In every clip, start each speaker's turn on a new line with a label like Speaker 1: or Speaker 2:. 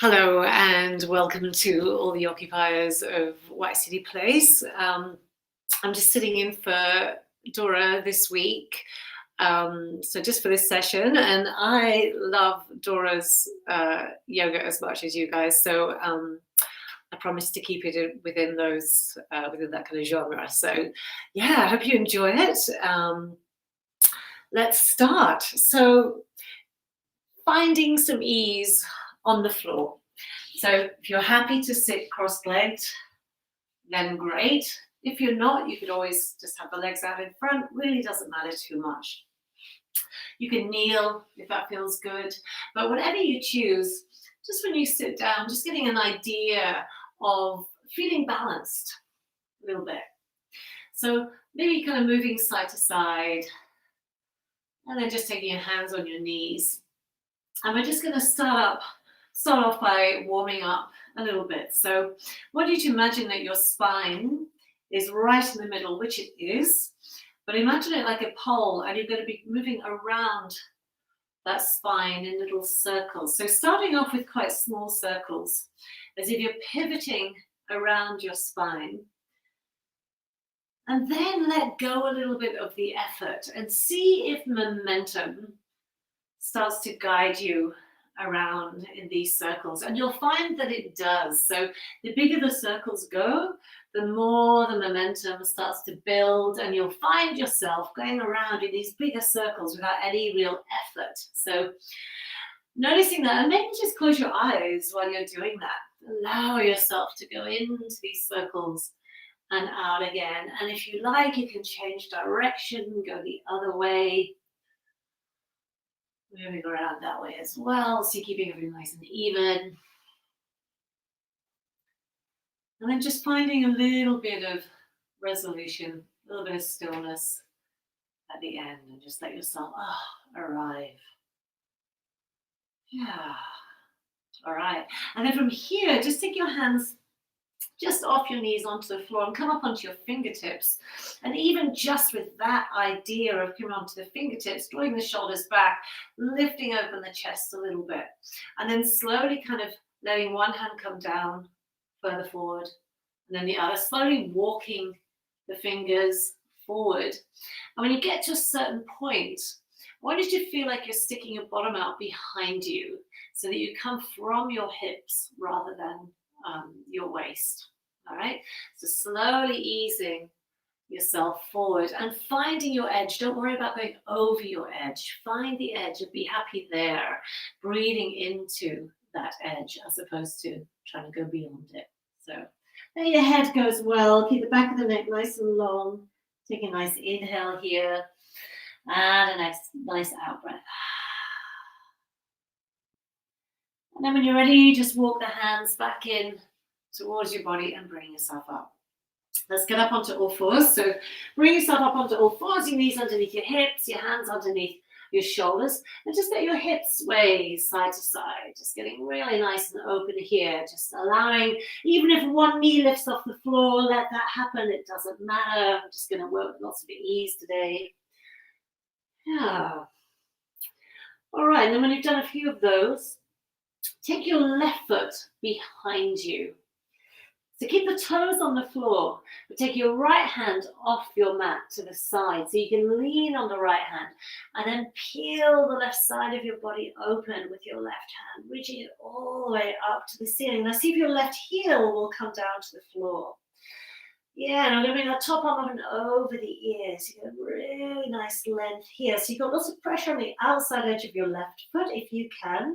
Speaker 1: Hello and welcome to all the occupiers of White City Place. I'm just sitting in for Dora this week, so just for this session, and I love Dora's yoga as much as you guys, so I promise to keep it within those within that kind of genre. So yeah, I hope you enjoy it. Let's start. So finding some ease on the floor. So if you're happy to sit cross-legged, then great. If you're not, you could always just have the legs out in front. Really doesn't matter too much. You can kneel if that feels good. But whatever you choose, just when you sit down, just getting an idea of feeling balanced a little bit. So maybe kind of moving side to side, and then just taking your hands on your knees. And we're just going to start off by warming up a little bit. So I want you to imagine that your spine is right in the middle, which it is, but imagine it like a pole, and you're going to be moving around that spine in little circles. So starting off with quite small circles, as if you're pivoting around your spine. And then let go a little bit of the effort and see if momentum starts to guide you around in these circles, and you'll find that it does. So the bigger the circles go, the more the momentum starts to build, and you'll find yourself going around in these bigger circles without any real effort. So noticing that, and maybe just close your eyes while you're doing that. Allow yourself to go into these circles and out again. And if you like, you can change direction, go the other way, moving around that way as well, so you're keeping everything nice and even. And then just finding a little bit of resolution, a little bit of stillness at the end, and just let yourself arrive. Yeah. All right. And then from here, just take your hands just off your knees onto the floor and come up onto your fingertips. And even just with that idea of coming onto the fingertips, drawing the shoulders back, lifting open the chest a little bit, and then slowly kind of letting one hand come down further forward, and then the other, slowly walking the fingers forward. And when you get to a certain point, I want you to feel like you're sticking your bottom out behind you, so that you come from your hips rather than your waist. All right, so slowly easing yourself forward and finding your edge. Don't worry about going over your edge. Find the edge and be happy there, breathing into that edge as opposed to trying to go beyond it. So there your head goes well. Keep the back of the neck nice and long. Take a nice inhale here and a nice out breath. And then when you're ready, just walk the hands back in towards your body and bring yourself up. Let's get up onto all fours. So bring yourself up onto all fours, your knees underneath your hips, your hands underneath your shoulders, and just let your hips sway side to side, just getting really nice and open here, just allowing, even if one knee lifts off the floor, let that happen. It doesn't matter. I'm just going to work with lots of ease today. Yeah. All right, and then when you've done a few of those, take your left foot behind you. So keep the toes on the floor, but take your right hand off your mat to the side so you can lean on the right hand, and then peel the left side of your body open with your left hand, reaching it all the way up to the ceiling. Now see if your left heel will come down to the floor. Yeah, and I'm going to bring that top arm up and over the ears. You get a really nice length here. So you've got lots of pressure on the outside edge of your left foot, if you can,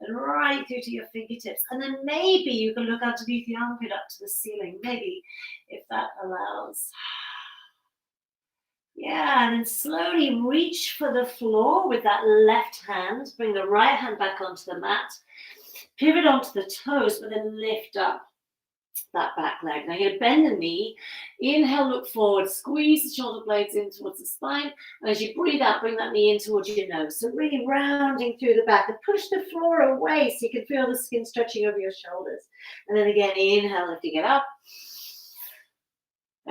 Speaker 1: and right through to your fingertips. And then maybe you can look underneath the armpit up to the ceiling, maybe, if that allows. Yeah, and then slowly reach for the floor with that left hand. Bring the right hand back onto the mat. Pivot onto the toes, but then lift up that back leg. Now you're going to bend the knee, inhale, look forward, squeeze the shoulder blades in towards the spine, and as you breathe out, bring that knee in towards your nose. So really rounding through the back, and push the floor away so you can feel the skin stretching over your shoulders. And then again, inhale, lifting it up.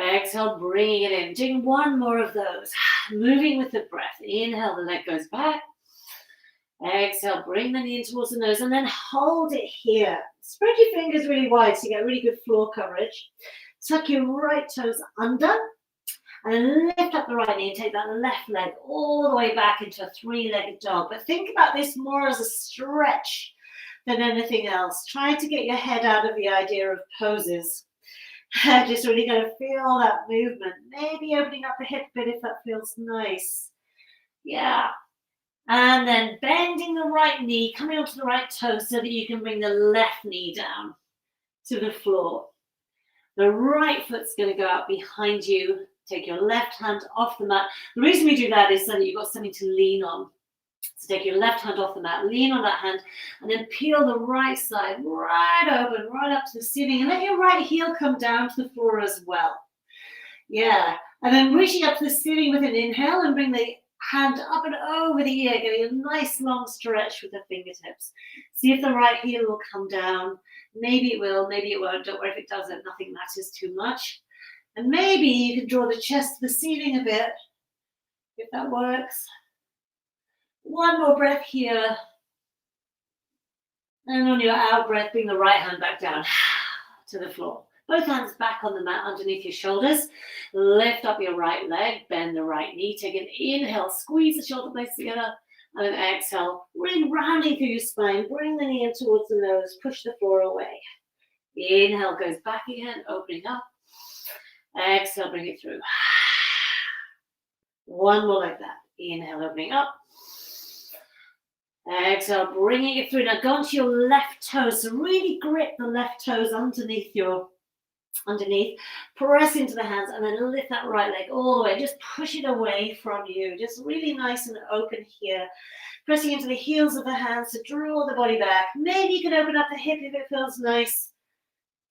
Speaker 1: Exhale, bringing it in. Doing one more of those. Moving with the breath. Inhale, the leg goes back. Exhale, bring the knee in towards the nose and then hold it here. Spread your fingers really wide so you get really good floor coverage. Tuck your right toes under and then lift up the right knee and take that left leg all the way back into a three-legged dog. But think about this more as a stretch than anything else. Try to get your head out of the idea of poses. Just really going to feel that movement. Maybe opening up the hip a bit if that feels nice. Yeah. And then bending the right knee, coming onto the right toe so that you can bring the left knee down to the floor. The right foot's going to go out behind you. Take your left hand off the mat. The reason we do that is so that you've got something to lean on. So take your left hand off the mat, lean on that hand, and then peel the right side right open, right up to the ceiling, and let your right heel come down to the floor as well. Yeah, and then reaching up to the ceiling with an inhale and bring the hand up and over the ear, getting a nice long stretch with the fingertips. See if the right heel will come down. Maybe it will, maybe it won't. Don't worry if it doesn't, nothing matters too much. And maybe you can draw the chest to the ceiling a bit, if that works. One more breath here. And on your out breath, bring the right hand back down to the floor. Both hands back on the mat underneath your shoulders. Lift up your right leg, bend the right knee. Take an inhale, squeeze the shoulder blades together. And then exhale, really rounding through your spine. Bring the knee in towards the nose, push the floor away. Inhale goes back again, opening up. Exhale, bring it through. One more like that. Inhale, opening up. Exhale, bringing it through. Now go onto your left toes. So really grip the left toes underneath. Press into the hands and then lift that right leg all the way. Just push it away from you. Just really nice and open here. Pressing into the heels of the hands to draw the body back. Maybe you can open up the hip if it feels nice.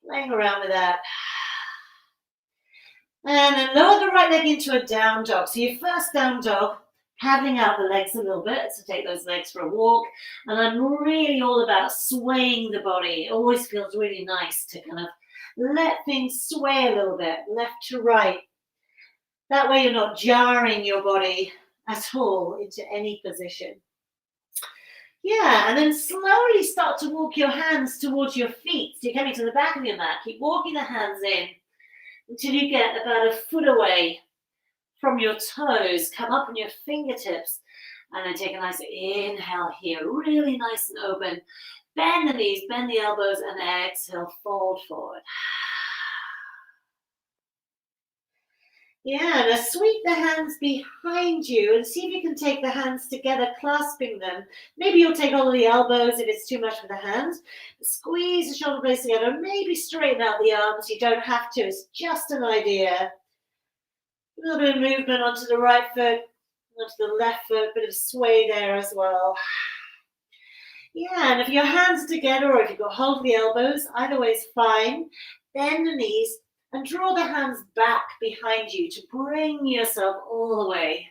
Speaker 1: Playing around with that. And then lower the right leg into a down dog. So your first down dog, paddling out the legs a little bit. So take those legs for a walk. And I'm really all about swaying the body. It always feels really nice to kind of let things sway a little bit, left to right. That way you're not jarring your body at all into any position. Yeah, and then slowly start to walk your hands towards your feet. So you're coming to the back of your mat. Keep walking the hands in until you get about a foot away from your toes. Come up on your fingertips and then take a nice inhale here. Really nice and open. Bend the knees, bend the elbows, and exhale, fold forward. Yeah, now sweep the hands behind you and see if you can take the hands together, clasping them. Maybe you'll take all of the elbows if it's too much for the hands. Squeeze the shoulder blades together. Maybe straighten out the arms. You don't have to. It's just an idea. A little bit of movement onto the right foot, onto the left foot, a bit of sway there as well. Yeah, and if your hands are together or if you've got hold of the elbows, either way is fine. Bend the knees and draw the hands back behind you to bring yourself all the way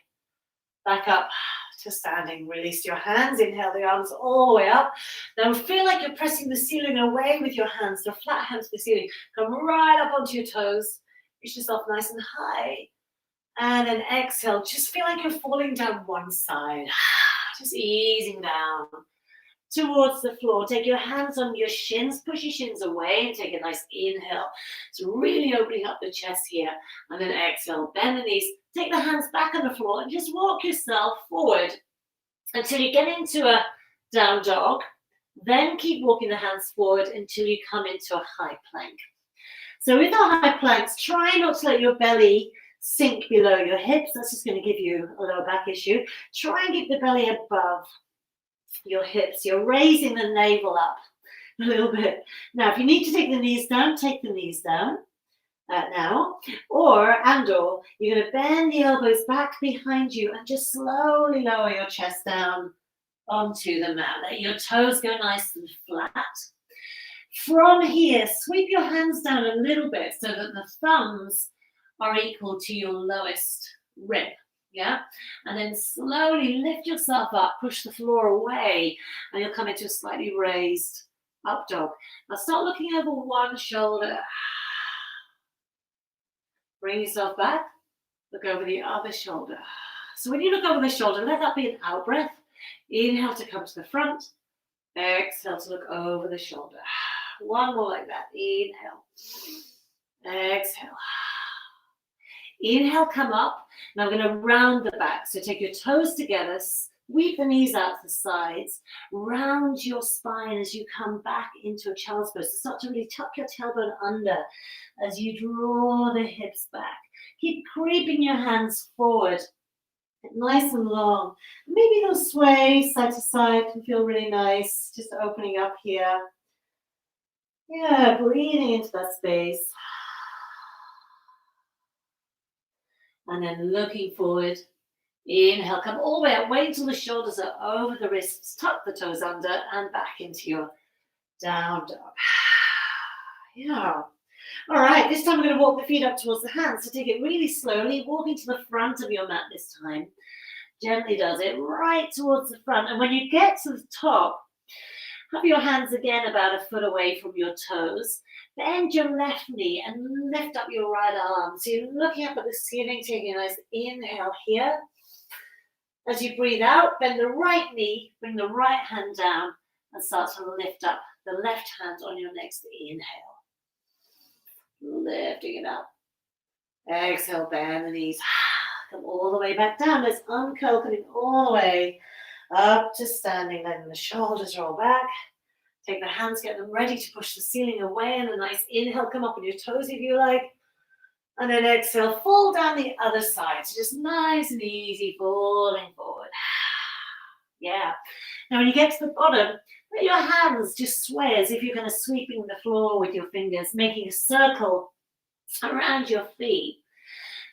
Speaker 1: back up to standing. Release your hands, inhale the arms all the way up. Now feel like you're pressing the ceiling away with your hands, so flat hands to the ceiling. Come right up onto your toes. Reach yourself nice and high. And then exhale, just feel like you're falling down one side. Just easing down towards the floor. Take your hands on your shins, push your shins away and take a nice inhale. So really opening up the chest here. And then exhale, bend the knees, take the hands back on the floor and just walk yourself forward until you get into a down dog. Then keep walking the hands forward until you come into a high plank. So with our high planks, try not to let your belly sink below your hips. That's just going to give you a lower back issue. Try and keep the belly above your hips. You're raising the navel up a little bit. Now, if you need to take the knees down, take the knees down now. Or you're going to bend the elbows back behind you and just slowly lower your chest down onto the mat. Let your toes go nice and flat. From here, sweep your hands down a little bit so that the thumbs are equal to your lowest rib. Yeah, and then slowly lift yourself up, push the floor away, and you'll come into a slightly raised up dog. Now start looking over one shoulder. Bring yourself back, look over the other shoulder. So when you look over the shoulder, let that be an out breath. Inhale to come to the front. Exhale to look over the shoulder. One more like that. Inhale. Exhale. Inhale, come up. Now we're going to round the back. So take your toes together, sweep the knees out to the sides, round your spine as you come back into a child's pose. So start to really tuck your tailbone under as you draw the hips back. Keep creeping your hands forward, nice and long. Maybe they'll sway side to side, can feel really nice. Just opening up here. Yeah, breathing into that space. And then looking forward. Inhale, come all the way up. Wait until the shoulders are over the wrists. Tuck the toes under and back into your down dog. Yeah. All right, this time we're going to walk the feet up towards the hands. So take it really slowly, walking to the front of your mat this time. Gently does it right towards the front. And when you get to the top, have your hands again about a foot away from your toes. Bend your left knee and lift up your right arm. So you're looking up at the ceiling, taking a nice inhale here. As you breathe out, bend the right knee, bring the right hand down and start to lift up the left hand on your next inhale. Lifting it up. Exhale, bend the knees. Come all the way back down. Let's uncurl, coming all the way up to standing. Letting the shoulders roll back. Take the hands, get them ready to push the ceiling away. And a nice inhale, come up on your toes if you like. And then exhale, fall down the other side. So just nice and easy, falling forward. Yeah. Now when you get to the bottom, let your hands just sway as if you're kind of sweeping the floor with your fingers, making a circle around your feet.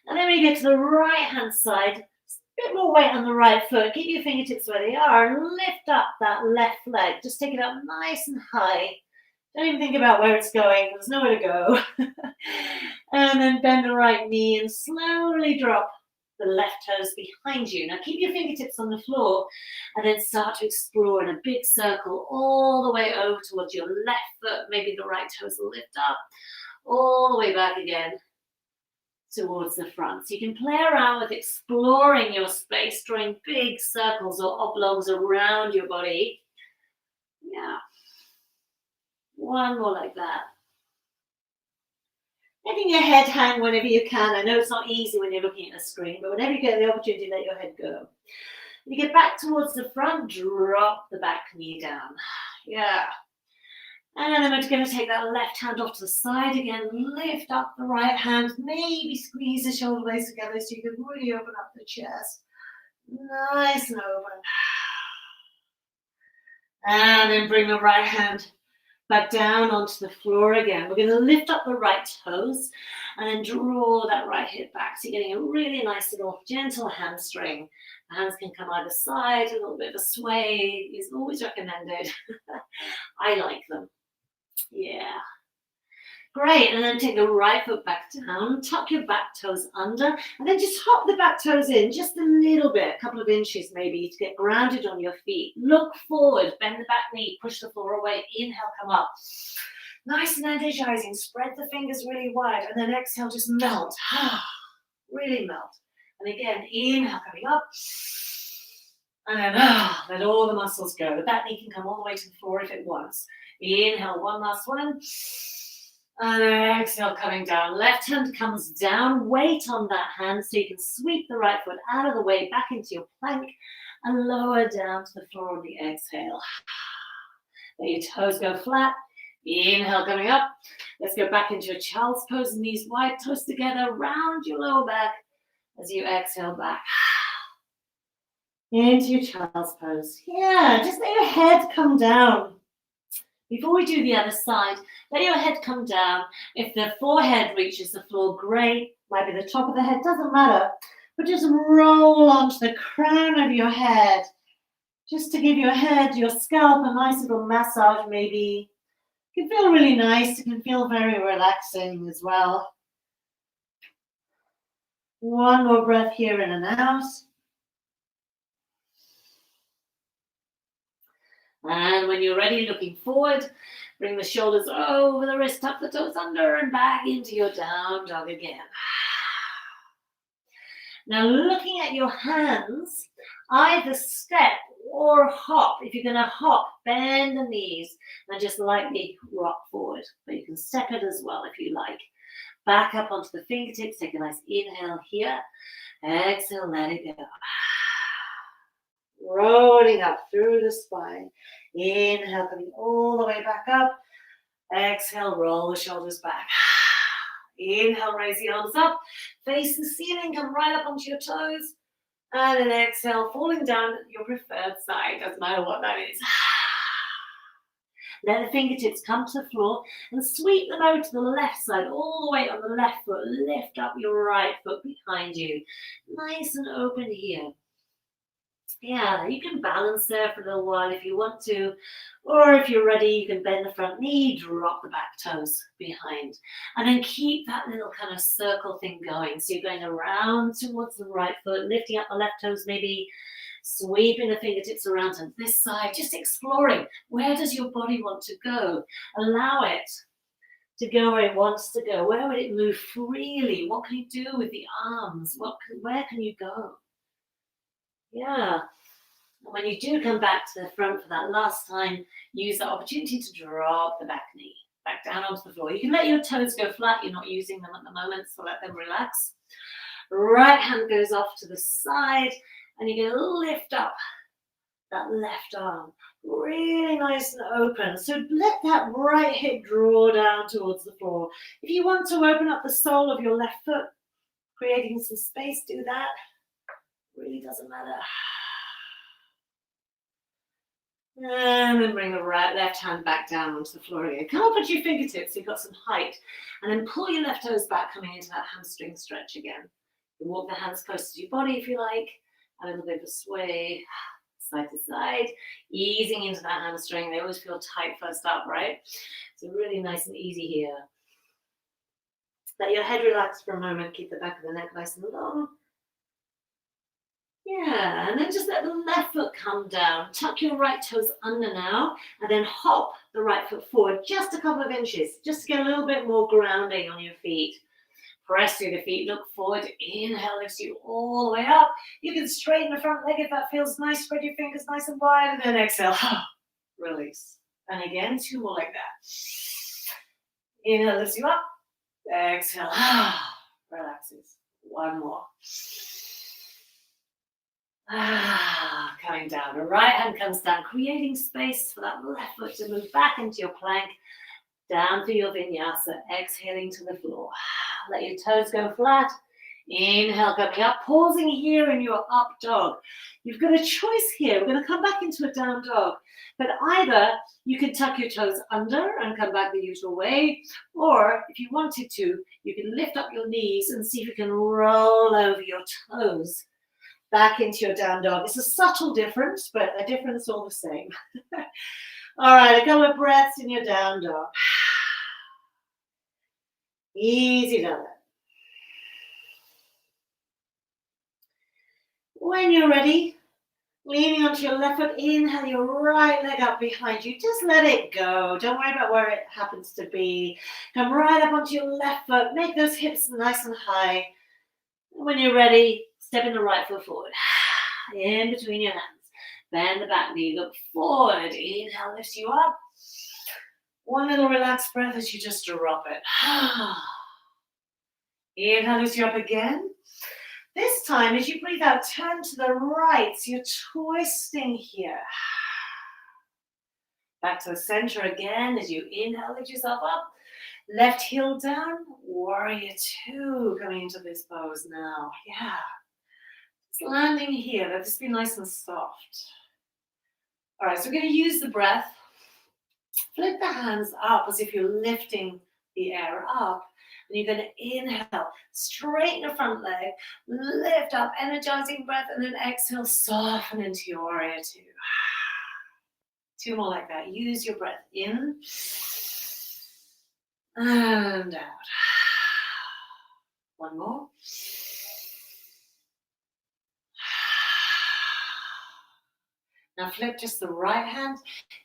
Speaker 1: And then when you get to the right hand side, a bit more weight on the right foot. Keep your fingertips where they are and lift up that left leg. Just take it up nice and high. Don't even think about where it's going. There's nowhere to go. And then bend the right knee and slowly drop the left toes behind you. Now keep your fingertips on the floor and then start to explore in a big circle all the way over towards your left foot. Maybe the right toes will lift up. All the way back again towards the front. So you can play around with exploring your space, drawing big circles or oblongs around your body. Yeah. One more like that. Letting your head hang whenever you can. I know it's not easy when you're looking at a screen, but whenever you get the opportunity, let your head go. When you get back towards the front, drop the back knee down. Yeah. And then we're going to take that left hand off to the side again. Lift up the right hand. Maybe squeeze the shoulder blades together so you can really open up the chest. Nice and open. And then bring the right hand back down onto the floor again. We're going to lift up the right toes and then draw that right hip back. So you're getting a really nice little gentle hamstring. The hands can come either side, a little bit of a sway is always recommended. I like them. Yeah. Great. And then take the right foot back down, tuck your back toes under, and then just hop the back toes in just a little bit, a couple of inches maybe, to get grounded on your feet. Look forward, bend the back knee, push the floor away. Inhale, come up. Nice and energizing. Spread the fingers really wide, and then exhale, just melt. Really melt. And again, inhale, coming up. And then let all the muscles go. The back knee can come all the way to the floor if it wants. Inhale, one last one. And exhale, coming down. Left hand comes down. Weight on that hand so you can sweep the right foot out of the way, back into your plank, and lower down to the floor on the exhale. Let your toes go flat. Inhale, coming up. Let's go back into a child's pose. Knees wide, toes together. Round your lower back as you exhale back. Into your child's pose. Yeah, just let your head come down. Before we do the other side, let your head come down. If the forehead reaches the floor, great. Might be the top of the head, doesn't matter. But just roll onto the crown of your head. Just to give your head, your scalp, a nice little massage maybe. It can feel really nice. It can feel very relaxing as well. One more breath here in and out. And when you're ready, looking forward, bring the shoulders over the wrist, tuck the toes under and back into your down dog again. Now looking at your hands, either step or hop. If you're going to hop, bend the knees and just lightly rock forward. But you can step it as well if you like. Back up onto the fingertips. Take a nice inhale here. Exhale, let it go. Rolling up through the spine. Inhale, coming all the way back up. Exhale, roll the shoulders back. Inhale, raise the arms up. Face the ceiling, come right up onto your toes. And then exhale, falling down your preferred side. Doesn't matter what that is. Let the fingertips come to the floor and sweep them over to the left side, all the way on the left foot. Lift up your right foot behind you. Nice and open here. Yeah, you can balance there for a little while if you want to. Or if you're ready, you can bend the front knee, drop the back toes behind. And then keep that little kind of circle thing going. So you're going around towards the right foot, lifting up the left toes maybe, sweeping the fingertips around to this side, just exploring. Where does your body want to go? Allow it to go where it wants to go. Where would it move freely? What can you do with the arms? Where can you go? Yeah. When you do come back to the front for that last time, use that opportunity to drop the back knee back down onto the floor. You can let your toes go flat. You're not using them at the moment, so let them relax. Right hand goes off to the side, and you're going to lift up that left arm. Really nice and open. So let that right hip draw down towards the floor. If you want to open up the sole of your left foot, creating some space, do that. Really doesn't matter. And then bring the left hand back down onto the floor again. Come up with your fingertips so you've got some height. And then pull your left toes back, coming into that hamstring stretch again. You walk the hands close to your body if you like. A little bit of a sway, side to side. Easing into that hamstring. They always feel tight first up, right? So really nice and easy here. Let your head relax for a moment. Keep the back of the neck nice and long. Yeah, and then just let the left foot come down. Tuck your right toes under now, and then hop the right foot forward just a couple of inches, just to get a little bit more grounding on your feet. Press through the feet, look forward. Inhale lifts you all the way up. You can straighten the front leg if that feels nice. Spread your fingers nice and wide, and then exhale. Release. And again, 2 more like that. Inhale lifts you up. Exhale. Relaxes. 1 more. Coming down. The right hand comes down, creating space for that left foot to move back into your plank, down through your vinyasa, exhaling to the floor. Let your toes go flat. Inhale, coming up, pausing here in your up dog. You've got a choice here. We're going to come back into a down dog, but either you can tuck your toes under and come back the usual way, or if you wanted to, you can lift up your knees and see if you can roll over your toes back into your down dog. It's a subtle difference, but a difference all the same. All right, a couple of breaths in your down dog. Easy does it. When you're ready, leaning onto your left foot, inhale your right leg up behind you. Just let it go. Don't worry about where it happens to be. Come right up onto your left foot. Make those hips nice and high. When you're ready, step in the right foot forward. In between your hands. Bend the back knee. Look forward. Inhale lifts you up. 1 little relaxed breath as you just drop it. Inhale lifts you up again. This time, as you breathe out, turn to the right. So you're twisting here. Back to the center again as you inhale, lift yourself up. Left heel down. Warrior 2 coming into this pose now. Yeah. Just landing here. Let this be nice and soft. All right, so we're going to use the breath. Flip the hands up as if you're lifting the air up. And you're going to inhale, straighten the front leg, lift up, energizing breath, and then exhale, soften into your warrior 2. 2 more like that. Use your breath in and out. 1 more. Now flip just the right hand.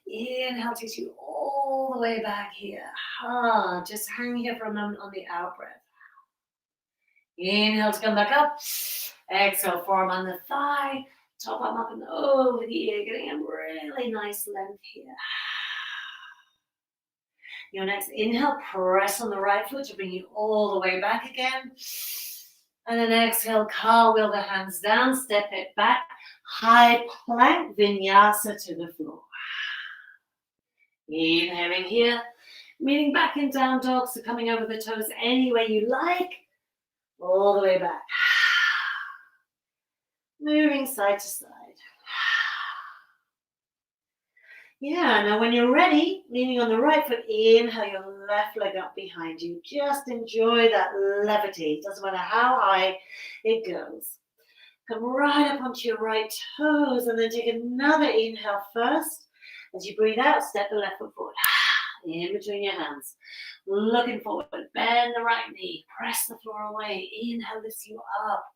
Speaker 1: Inhale takes you all the way back here. Just hang here for a moment on the out breath. Inhale to come back up. Exhale, forearm on the thigh. Top arm up and over the ear, getting a really nice length here. Your next inhale, press on the right foot to bring you all the way back again. And then exhale, cartwheel the hands down, step it back. High plank, vinyasa to the floor. Inhaling here, meeting back in down dog, so coming over the toes any way you like, all the way back. Moving side to side. Yeah, now when you're ready, leaning on the right foot, inhale your left leg up behind you. Just enjoy that levity. Doesn't matter how high it goes. Come right up onto your right toes and then take another inhale first. As you breathe out, step the left foot forward. In between your hands. Looking forward. Bend the right knee. Press the floor away. Inhale lifts you up.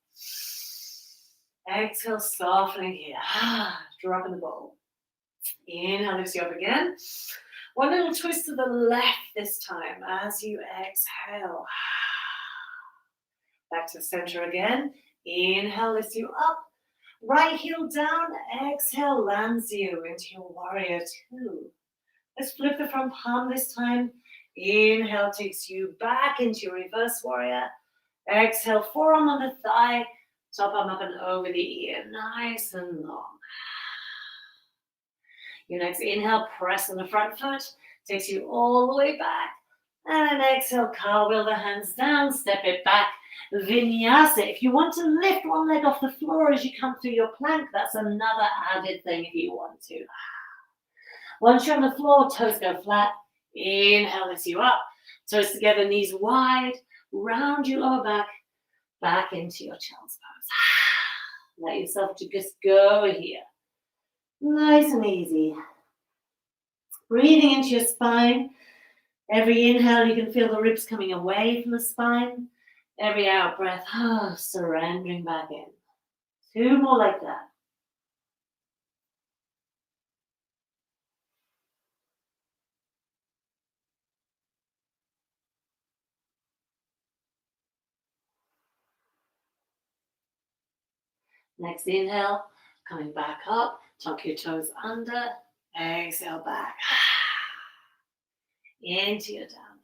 Speaker 1: Exhale, softening here. Drop in the bowl. Inhale lifts you up again. One little twist to the left this time as you exhale. Back to the center again. Inhale lifts you up. Right heel down. Exhale lands you into your warrior two. Let's flip the front palm this time. Inhale takes you back into your reverse warrior. Exhale, forearm on the thigh. Top arm up and over the ear. Nice and long. Your next inhale, press on the front foot. Takes you all the way back. And then exhale, cartwheel the hands down. Step it back. Vinyasa. If you want to lift one leg off the floor as you come through your plank, that's another added thing if you want to. Once you're on the floor, toes go flat. Inhale lifts you up. Toes together, knees wide. Round your lower back. Back into your child's pose. Let yourself to just go here. Nice and easy. Breathing into your spine. Every inhale, you can feel the ribs coming away from the spine. Every out breath, surrendering back in. Two more like that. Next inhale, coming back up, tuck your toes under, exhale back. Into your down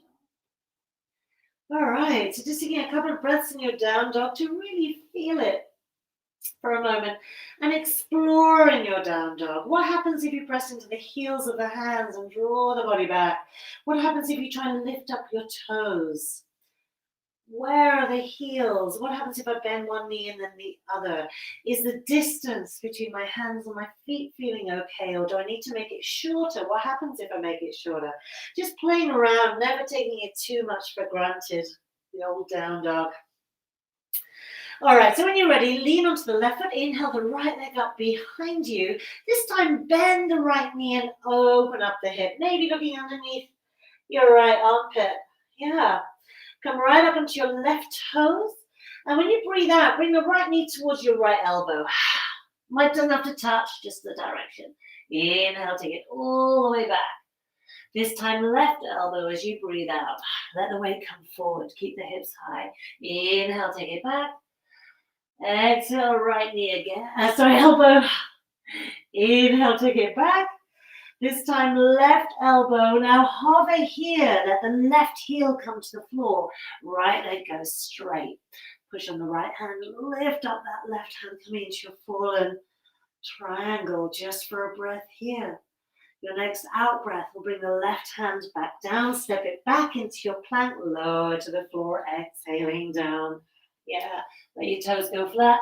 Speaker 1: dog. All right, so just taking a couple of breaths in your down dog to really feel it for a moment and exploring your down dog. What happens if you press into the heels of the hands and draw the body back? What happens if you try and lift up your toes? Where are the heels? What happens if I bend one knee and then the other? Is the distance between my hands and my feet feeling okay, or do I need to make it shorter? What happens if I make it shorter? Just playing around, never taking it too much for granted. The old down dog. All right, so when you're ready, lean onto the left foot. Inhale the right leg up behind you. This time, bend the right knee and open up the hip. Maybe looking underneath your right armpit. Yeah. Come right up onto your left toes. And when you breathe out, bring the right knee towards your right elbow. Might doesn't have to touch, just the direction. Inhale, take it all the way back. This time, left elbow as you breathe out. Let the weight come forward. Keep the hips high. Inhale, take it back. Exhale, right knee again. Elbow. Inhale, take it back. This time, left elbow. Now hover here. Let the left heel come to the floor. Right leg goes straight. Push on the right hand. Lift up that left hand coming into your fallen triangle just for a breath here. Your next out breath will bring the left hand back down. Step it back into your plank. Lower to the floor. Exhaling down. Yeah. Let your toes go flat.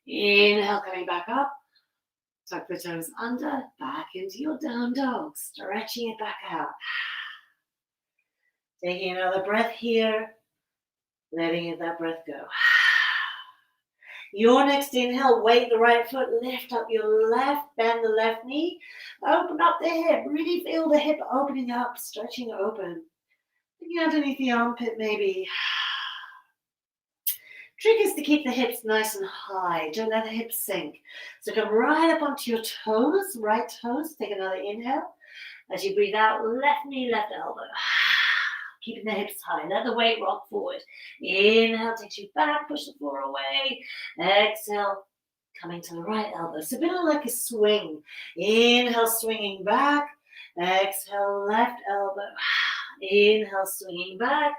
Speaker 1: Inhale, coming back up. Tuck the toes under, back into your down dog, stretching it back out. Taking another breath here, letting that breath go. Your next inhale, weight the right foot, lift up your left, bend the left knee, open up the hip, really feel the hip opening up, stretching open. Looking underneath the armpit maybe. Trick is to keep the hips nice and high. Don't let the hips sink. So come right up onto your toes, right toes. Take another inhale. As you breathe out, left knee, left elbow. Keeping the hips high. Let the weight rock forward. Inhale takes you back, push the floor away. Exhale, coming to the right elbow. So a bit like a swing. Inhale, swinging back. Exhale, left elbow. Inhale, swinging back.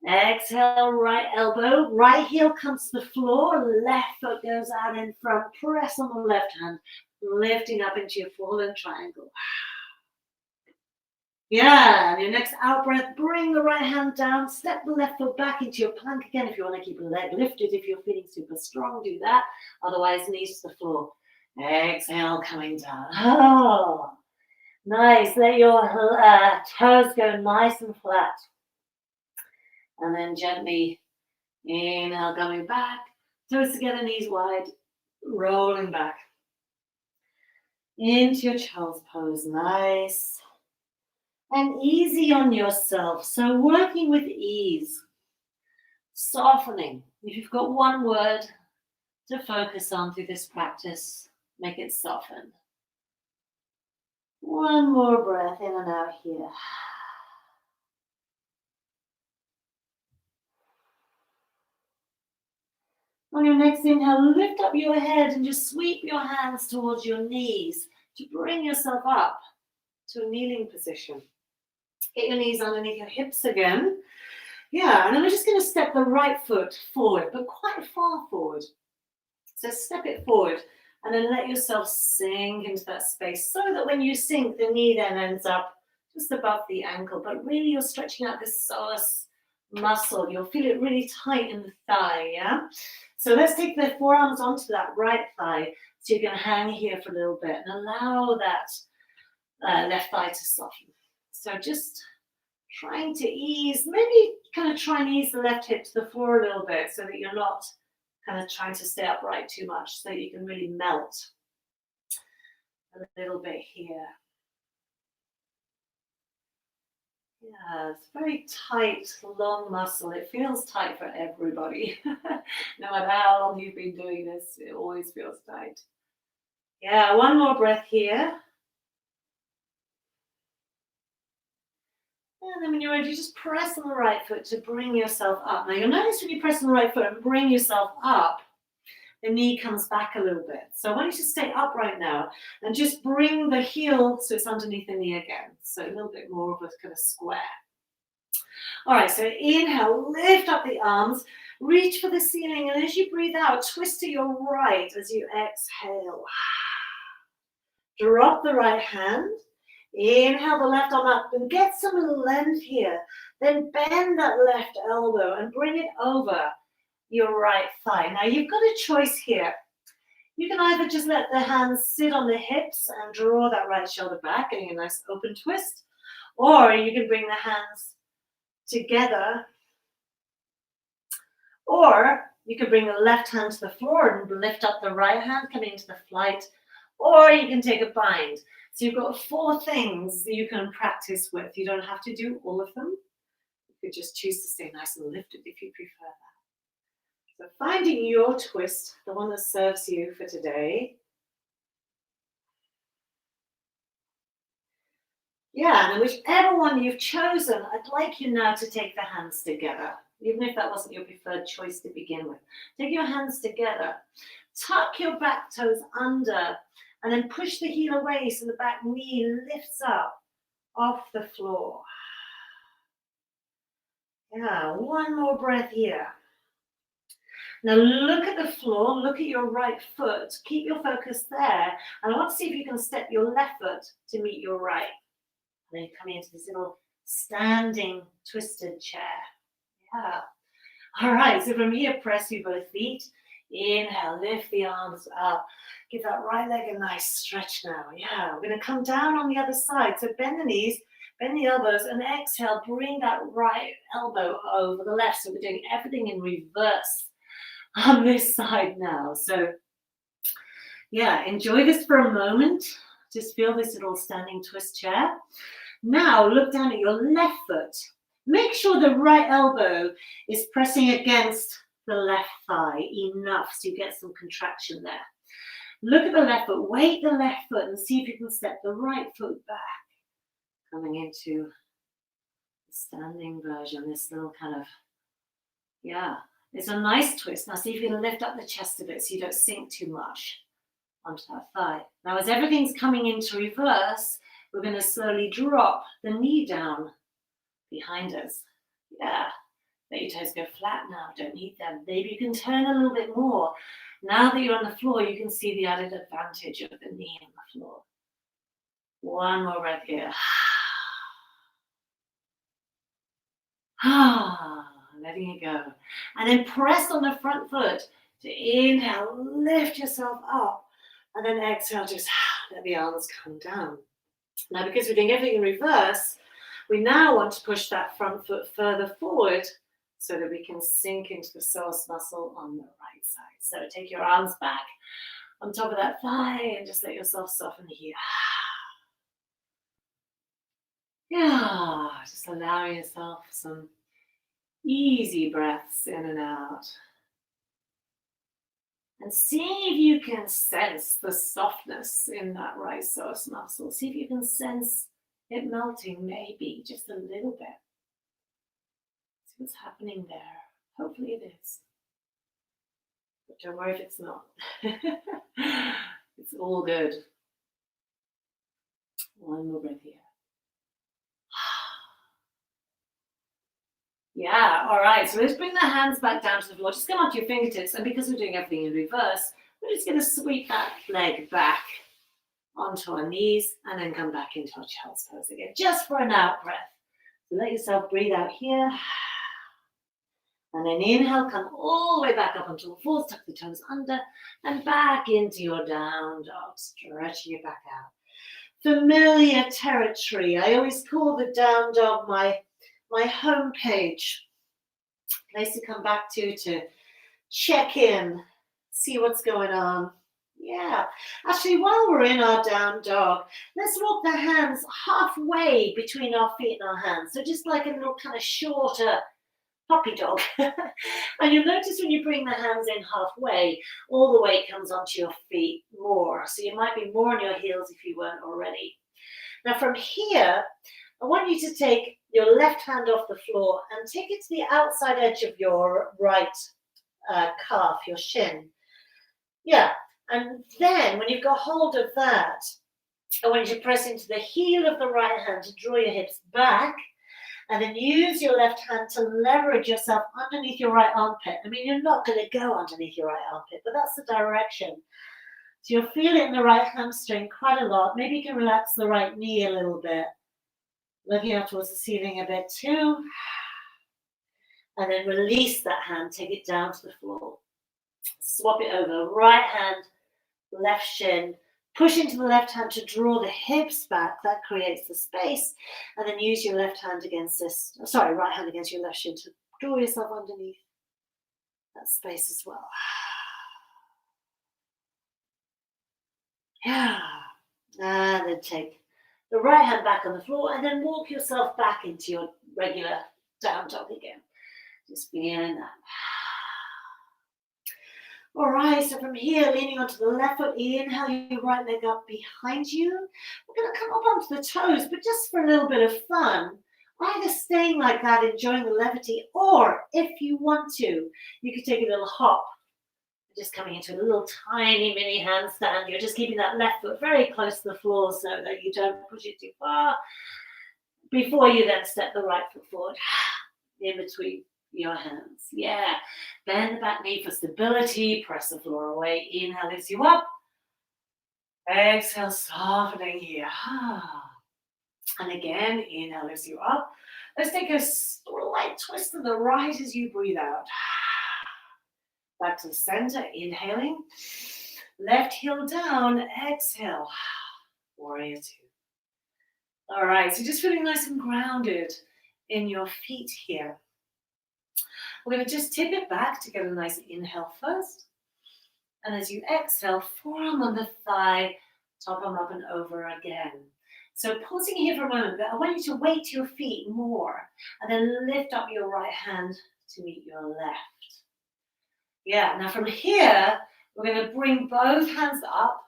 Speaker 1: Exhale, right elbow. Right heel comes to the floor. Left foot goes out in front. Press on the left hand. Lifting up into your fallen triangle. Yeah, and your next out breath, bring the right hand down, step the left foot back into your plank again. If you want to keep the leg lifted, if you're feeling super strong, do that. Otherwise, knees to the floor. Exhale, coming down. Oh, nice. Let your toes go nice and flat. And then gently inhale, coming back. Toes together, knees wide, rolling back. Into your child's pose, nice. And easy on yourself. So working with ease. Softening. If you've got one word to focus on through this practice, make it soften. One more breath in and out here. On your next inhale, lift up your head and just sweep your hands towards your knees to bring yourself up to a kneeling position. Get your knees underneath your hips again. Yeah, and then we're just going to step the right foot forward, but quite far forward. So step it forward and then let yourself sink into that space so that when you sink, the knee then ends up just above the ankle. But really you're stretching out this psoas muscle. You'll feel it really tight in the thigh, yeah? So let's take the forearms onto that right thigh so you can hang here for a little bit and allow that left thigh to soften. So just trying to ease, maybe kind of try and ease the left hip to the floor a little bit so that you're not kind of trying to stay upright too much, so you can really melt a little bit here. Yeah, it's very tight, long muscle. It feels tight for everybody. No matter how long you've been doing this, it always feels tight. Yeah, one more breath here. And then when you're ready, just press on the right foot to bring yourself up. Now you'll notice when you press on the right foot and bring yourself up, the knee comes back a little bit. So I want you to stay upright now and just bring the heel so it's underneath the knee again. So a little bit more of a kind of square. All right, so inhale, lift up the arms, reach for the ceiling, and as you breathe out, twist to your right as you exhale. Drop the right hand. Inhale the left arm up and get some length here. Then bend that left elbow and bring it over your right thigh. Now you've got a choice here. You can either just let the hands sit on the hips and draw that right shoulder back, getting a nice open twist, or you can bring the hands together, or you can bring the left hand to the floor and lift up the right hand, coming into the flight, or you can take a bind. So you've got 4 things that you can practice with. You don't have to do all of them. You could just choose to stay nice and lifted if you prefer that. So finding your twist, the one that serves you for today. Yeah, and whichever one you've chosen, I'd like you now to take the hands together, even if that wasn't your preferred choice to begin with. Take your hands together, tuck your back toes under, and then push the heel away so the back knee lifts up off the floor. Yeah, one more breath here. Now look at the floor, look at your right foot, keep your focus there, and I want to see if you can step your left foot to meet your right. And then coming into this little standing twisted chair. Yeah. All right, so from here, press through both feet. Inhale, lift the arms up. Give that right leg a nice stretch now. Yeah, we're going to come down on the other side. So bend the knees, bend the elbows, and exhale, bring that right elbow over the left. So we're doing everything in reverse on this side now. So yeah, enjoy this for a moment. Just feel this little standing twist chair. Now look down at your left foot. Make sure the right elbow is pressing against the left thigh enough so you get some contraction there. Look at the left foot, weight the left foot and see if you can step the right foot back. Coming into the standing version, this little kind of, yeah, It's a nice twist. Now see if you can lift up the chest a bit so you don't sink too much onto that thigh. Now as everything's coming into reverse, we're going to slowly drop the knee down behind us. Yeah, let your toes go flat now, don't need them. Maybe you can turn a little bit more. Now that you're on the floor, you can see the added advantage of the knee on the floor. One more breath here. Letting it go. And then press on the front foot to inhale, lift yourself up. And then exhale, just let the arms come down. Now, because we're doing everything in reverse, we now want to push that front foot further forward so that we can sink into the psoas muscle on the right side. So take your arms back on top of that thigh and just let yourself soften here. Yeah, just allowing yourself some easy breaths in and out. And see if you can sense the softness in that right psoas muscle. See if you can sense it melting, maybe just a little bit. See what's happening there. Hopefully it is. But don't worry if it's not. It's all good. One more breath here. Yeah, all right, so let's bring the hands back down to the floor. Just come onto your fingertips, and because we're doing everything in reverse, we're just going to sweep that leg back onto our knees and then come back into our child's pose again, just for an out breath. So let yourself breathe out here. And then inhale, come all the way back up onto all fours, tuck the toes under, and back into your down dog, stretching it back out. Familiar territory. I always call the down dog my home page, place to come back to check in, see what's going on. Yeah, actually, while we're in our down dog, let's walk the hands halfway between our feet and our hands. So just like a little kind of shorter puppy dog. And you'll notice when you bring the hands in halfway, all the weight comes onto your feet more. So you might be more on your heels if you weren't already. Now from here, I want you to take your left hand off the floor and take it to the outside edge of your right calf, your shin. Yeah, and then when you've got hold of that, I want you to press into the heel of the right hand to draw your hips back, and then use your left hand to leverage yourself underneath your right armpit. I mean, you're not going to go underneath your right armpit, but that's the direction. So you'll feel it in the right hamstring quite a lot. Maybe you can relax the right knee a little bit. Looking up towards the ceiling a bit too. And then release that hand, take it down to the floor. Swap it over, right hand, left shin. Push into the left hand to draw the hips back. That creates the space. And then use your left hand against this, right hand against your left shin to draw yourself underneath that space as well. Yeah. And then take the right hand back on the floor and then walk yourself back into your regular down dog again. Just feeling that. All right, so from here, leaning onto the left foot, inhale your right leg up behind you. We're going to come up onto the toes, but just for a little bit of fun, either staying like that, enjoying the levity, or if you want to, you could take a little hop. Just coming into a little tiny mini handstand. You're just keeping that left foot very close to the floor so that you don't push it too far before you then step the right foot forward in between your hands. Yeah. Bend the back knee for stability. Press the floor away. Inhale lifts you up. Exhale, softening here. And again, inhale lifts you up. Let's take a slight twist to the right as you breathe out. Back to the center, inhaling. Left heel down, exhale. Warrior two. All right, so just feeling nice and grounded in your feet here. We're going to just tip it back to get a nice inhale first. And as you exhale, forearm on the thigh, top arm up and over again. So pausing here for a moment, but I want you to weight your feet more and then lift up your right hand to meet your left. Yeah, now from here, we're going to bring both hands up,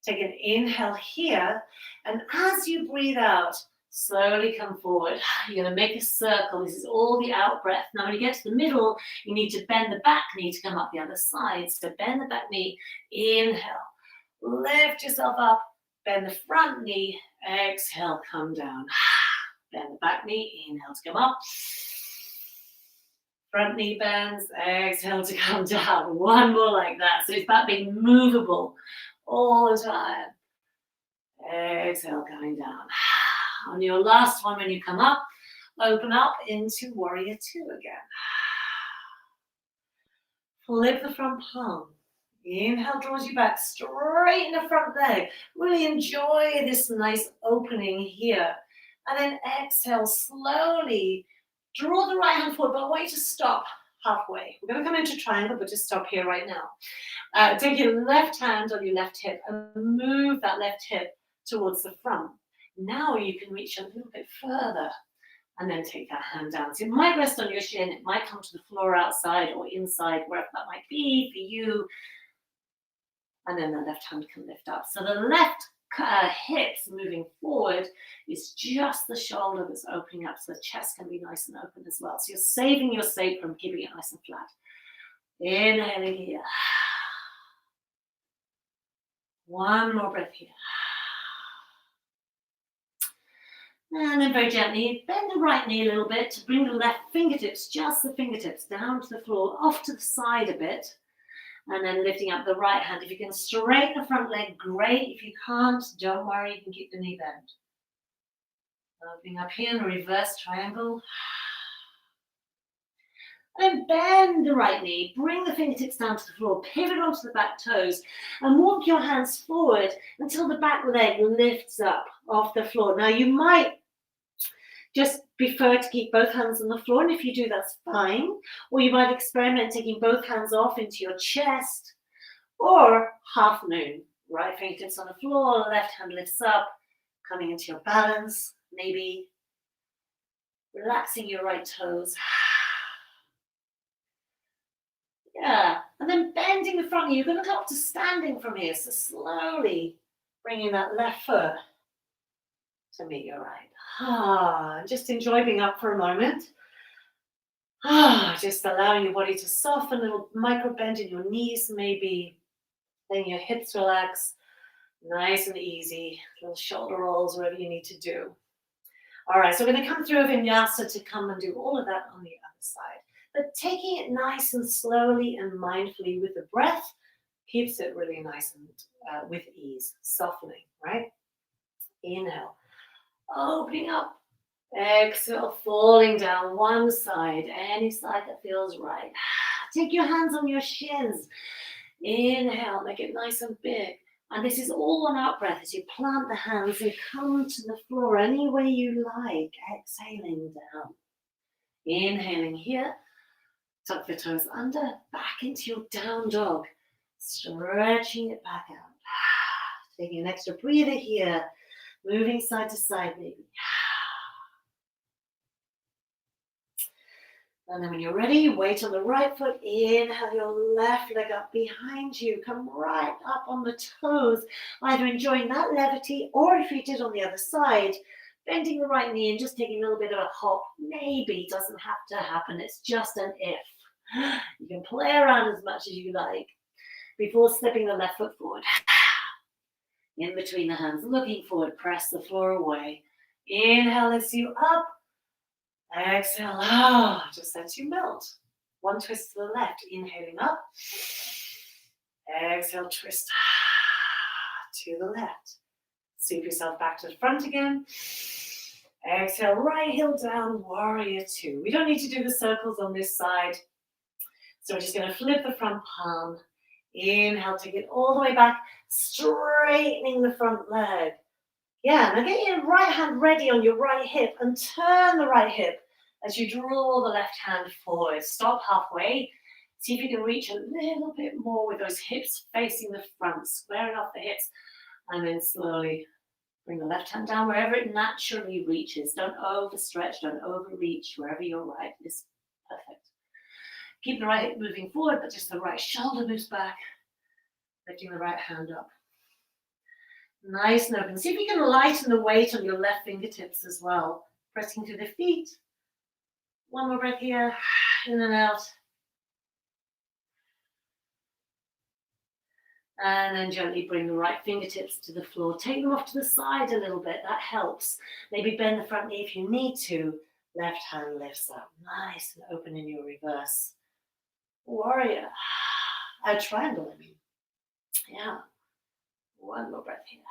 Speaker 1: take an inhale here, and as you breathe out, Slowly come forward. You're going to make a circle. This is all the out breath. Now when you get to the middle, you need to bend the back knee to come up the other side. So bend the back knee, inhale. Lift yourself up, bend the front knee, exhale, come down. Bend the back knee, inhale to come up. Front knee bends, exhale to come down. One more like that. So it's about being movable all the time. Exhale, coming down. On your last one, when you come up, open up into Warrior Two again. Flip the front palm. Inhale draws you back, straighten the front leg. Really enjoy this nice opening here. And then exhale, slowly draw the right hand forward, but I want you to stop halfway. We're going to come into triangle, but just stop here right now. Take your left hand on your left hip and move that left hip towards the front. Now you can reach a little bit further and then take that hand down. So it might rest on your shin, it might come to the floor outside or inside, wherever that might be for you. And then the left hand can lift up. So the left hips moving forward is just the shoulder that's opening up, so the chest can be nice and open as well. So you're saving your sacrum, keeping it nice and flat. Inhaling here. One more breath here. And then very gently bend the right knee a little bit to bring the left fingertips, just the fingertips, down to the floor, off to the side a bit. And then lifting up the right hand. If you can straighten the front leg, great. If you can't, don't worry, you can keep the knee bent. Opening up here in a reverse triangle. And then bend the right knee, bring the fingertips down to the floor, pivot onto the back toes, and walk your hands forward until the back leg lifts up off the floor. Now you might just prefer to keep both hands on the floor, and if you do, that's fine. Or you might experiment taking both hands off into your chest, or half moon. Right fingertips on the floor, left hand lifts up, coming into your balance, maybe relaxing your right toes. Yeah, and then bending the front knee. You're going to go up to standing from here, so slowly bringing that left foot to meet your right. Just enjoy being up for a moment. Just allowing your body to soften, a little micro bend in your knees maybe. Letting your hips relax. Nice and easy. Little shoulder rolls, whatever you need to do. All right, so we're going to come through a Vinyasa to come and do all of that on the other side. But taking it nice and slowly and mindfully with the breath keeps it really nice and with ease, softening, right? Inhale. Opening up, exhale, falling down one side, any side that feels right. Take your hands on your shins. Inhale, make it nice and big. And this is all one out breath as you plant the hands and come to the floor any way you like. Exhaling down. Inhaling here. Tuck the toes under, back into your down dog. Stretching it back out. Taking an extra breather here. Moving side to side, maybe. And then when you're ready, weight on the right foot. Inhale your left leg up behind you. Come right up on the toes. Either enjoying that levity, or if you did on the other side, bending the right knee and just taking a little bit of a hop. Maybe doesn't have to happen. It's just an if. You can play around as much as you like before slipping the left foot forward. In between the hands, looking forward, press the floor away. Inhale lifts you up. Exhale, just lets you melt. One twist to the left, inhaling up. Exhale, twist to the left. Sweep yourself back to the front again. Exhale, right heel down, Warrior Two. We don't need to do the circles on this side. So we're just going to flip the front palm. Inhale, take it all the way back, straightening the front leg. Yeah, now get your right hand ready on your right hip and turn the right hip as you draw the left hand forward. Stop halfway. See if you can reach a little bit more with those hips facing the front, squaring off the hips, and then slowly bring the left hand down wherever it naturally reaches. Don't overstretch, don't overreach. Wherever you're right is perfect. Keep the right hip moving forward, but just the right shoulder moves back, lifting the right hand up. Nice and open. See if you can lighten the weight on your left fingertips as well. Pressing through the feet. One more breath here, in and out. And then gently bring the right fingertips to the floor. Take them off to the side a little bit. That helps. Maybe bend the front knee if you need to. Left hand lifts up. Nice and open in your reverse. Warrior. A triangle, I mean. Yeah. One more breath here.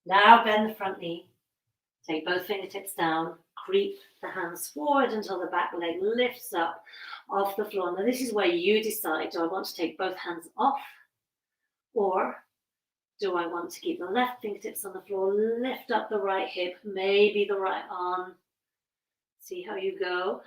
Speaker 1: Now bend the front knee. Take both fingertips down. Creep the hands forward until the back leg lifts up off the floor. Now this is where you decide, do I want to take both hands off, or do I want to keep the left fingertips on the floor, lift up the right hip, maybe the right arm. See how you go.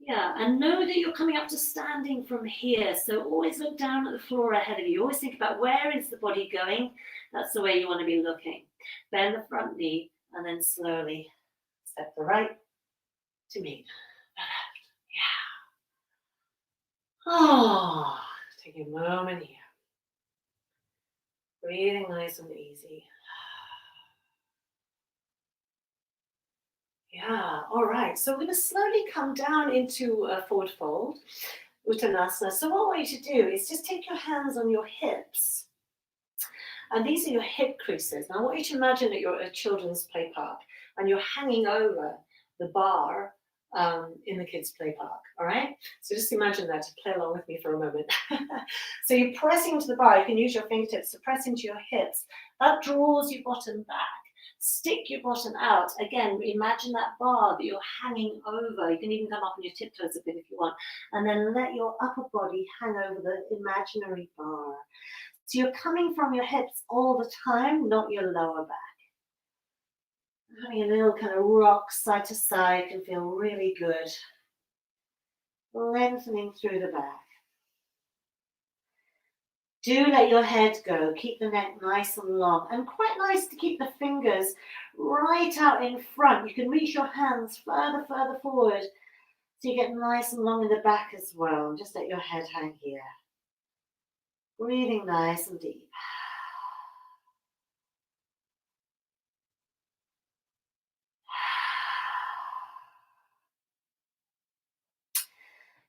Speaker 1: Yeah, and know that you're coming up to standing from here. So always look down at the floor ahead of you. Always think about where is the body going. That's the way you want to be looking. Bend the front knee and then slowly step the right to meet the left. Yeah. Oh, take a moment here. Breathing nice and easy. Yeah, all right. So we're going to slowly come down into a forward fold, Uttanasana. So what I want you to do is just take your hands on your hips. And these are your hip creases. Now I want you to imagine that you're at a children's play park and you're hanging over the bar in the kids' play park, all right? So just imagine that, to play along with me for a moment. So you're pressing into the bar. You can use your fingertips to press into your hips. That draws your bottom back. Stick your bottom out. Again, imagine that bar that you're hanging over. You can even come up on your tiptoes a bit if you want. And then let your upper body hang over the imaginary bar. So you're coming from your hips all the time, not your lower back. Having a little kind of rock side to side can feel really good. Lengthening through the back. Do let your head go. Keep the neck nice and long. And quite nice to keep the fingers right out in front. You can reach your hands further forward. So you get nice and long in the back as well. Just let your head hang here. Breathing nice and deep.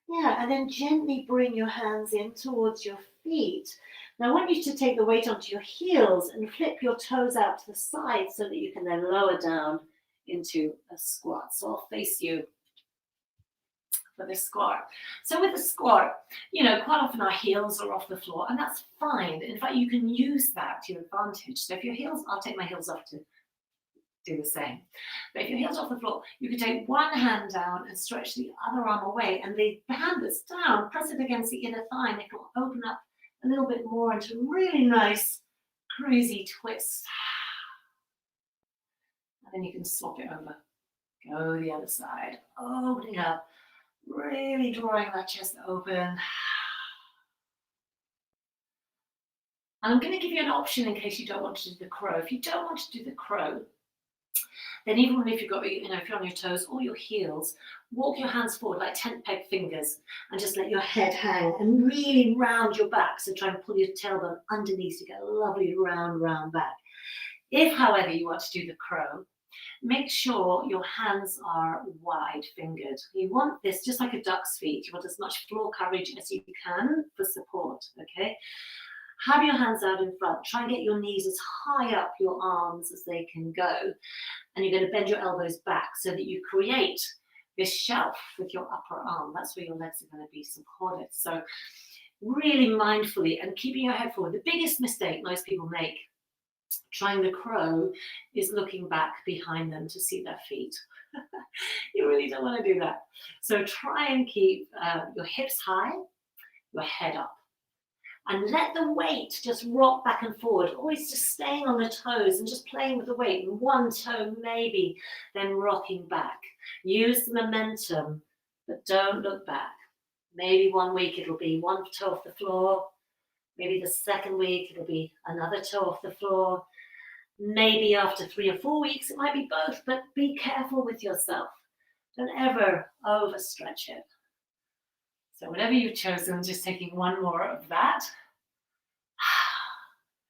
Speaker 1: Yeah, and then gently bring your hands in towards your feet. Now I want you to take the weight onto your heels and flip your toes out to the side so that you can then lower down into a squat. So I'll face you for this squat. So with the squat, you know, quite often our heels are off the floor, and that's fine. In fact, you can use that to your advantage. So if your heels, I'll take my heels off to do the same. But if your heels off the floor, you can take one hand down and stretch the other arm away, and the hand that's down, press it against the inner thigh, and it will open up a little bit more into a really nice cruisy twist. And then you can swap it over. Go the other side, opening up, really drawing that chest open. And I'm going to give you an option in case you don't want to do the crow. If you don't want to do the crow, then even if you've got, you know, if you're on your toes or your heels, walk your hands forward like tent peg fingers and just let your head hang and really round your back. So try and pull your tailbone underneath to get a lovely round back. If, however, you want to do the crow, make sure your hands are wide fingered. You want this just like a duck's feet. You want as much floor coverage as you can for support, okay? Have your hands out in front. Try and get your knees as high up your arms as they can go. And you're going to bend your elbows back so that you create this shelf with your upper arm. That's where your legs are going to be supported. So really mindfully and keeping your head forward. The biggest mistake most people make trying the crow is looking back behind them to see their feet. You really don't want to do that. So try and keep your hips high, your head up. And let the weight just rock back and forward, always just staying on the toes and just playing with the weight. And one toe maybe, then rocking back. Use the momentum, but don't look back. Maybe one week it'll be one toe off the floor. Maybe the second week it'll be another toe off the floor. Maybe after 3 or 4 weeks it might be both, but be careful with yourself. Don't ever overstretch it. So whatever you've chosen, just taking one more of that.